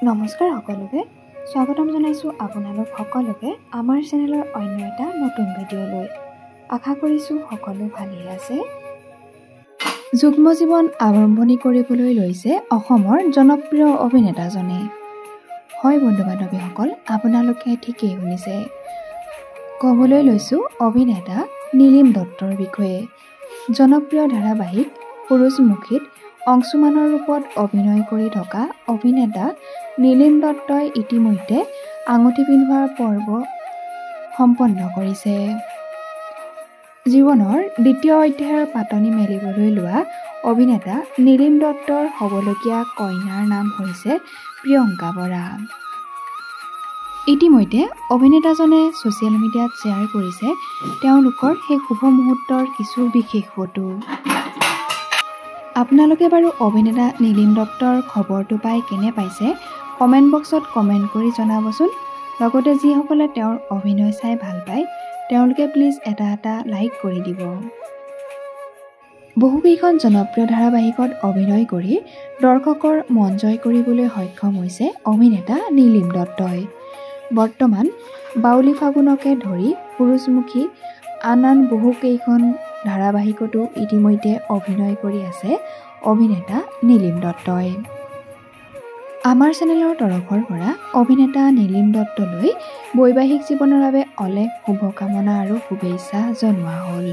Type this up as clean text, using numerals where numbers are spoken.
নমস্কাৰ সকলোকে স্বাগতম জনাইছোঁ আপোনালোক সকলোকে আমাৰ চেনেলৰ অন্য এটা নতুন ভিডিঅ'লৈ। আশা কৰিছোঁ সকলো ভালেই আছে। যুগ্ম জীৱন আৰম্ভণি কৰিবলৈ লৈছে অসমৰ জনপ্ৰিয় অভিনেতাজনে। হয় বন্ধু বান্ধৱীসকল, আপোনালোকে ঠিকেই শুনিছে। ক'বলৈ লৈছোঁ অভিনেতা নীলিম দত্তৰ বিষয়ে। জনপ্ৰিয় ধাৰাবাহিক সূৰুযমুখীত অংশুমানৰ ৰূপত অভিনয় কৰি থকা অভিনেতা নীলিম দত্তই ইতিমধ্যে আঙুঠি পিন্ধোৱাৰ পৰ্ব সম্পন্ন কৰিছে। জীৱনৰ দ্বিতীয় অধ্যায়ৰ পাতনি মেলিবলৈ লোৱা অভিনেতা নীলিম দত্তৰ হ'বলগীয়া কন্যাৰ নাম হৈছে প্ৰিয়ংকা বৰা। ইতিমধ্যে অভিনেতাজনে ছ'চিয়েল মিডিয়াত শ্বেয়াৰ কৰিছে তেওঁলোকৰ সেই শুভ মুহূৰ্তৰ কিছু বিশেষ ফটো। আপোনালোকে বাৰু অভিনেতা নীলিম দত্তৰ খবৰটো পাই কেনে পাইছে কমেণ্ট বক্সত কমেণ্ট কৰি জনাবচোন। লগতে যিসকলে তেওঁৰ অভিনয় চাই ভাল পায় তেওঁলোকে প্লিজ এটা লাইক কৰি দিব। বহুকেইখন জনপ্ৰিয় ধাৰাবাহিকত অভিনয় কৰি দৰ্শকৰ মন জয় কৰিবলৈ সক্ষম হৈছে অভিনেতা নীলিম দত্তই। বৰ্তমান বাউলী ফাগুনকে ধৰি সূৰুযমুখী আন বহুকেইখন ধাৰাবাহিকতো ইতিমধ্যে অভিনয় কৰি আছে অভিনেতা নীলিম দত্তই। আমাৰ চেনেলৰ তৰফৰ পৰা অভিনেতা নীলিম দত্তলৈ বৈবাহিক জীৱনৰ বাবে অলেখ শুভকামনা আৰু শুভেচ্ছা জনোৱা হ'ল।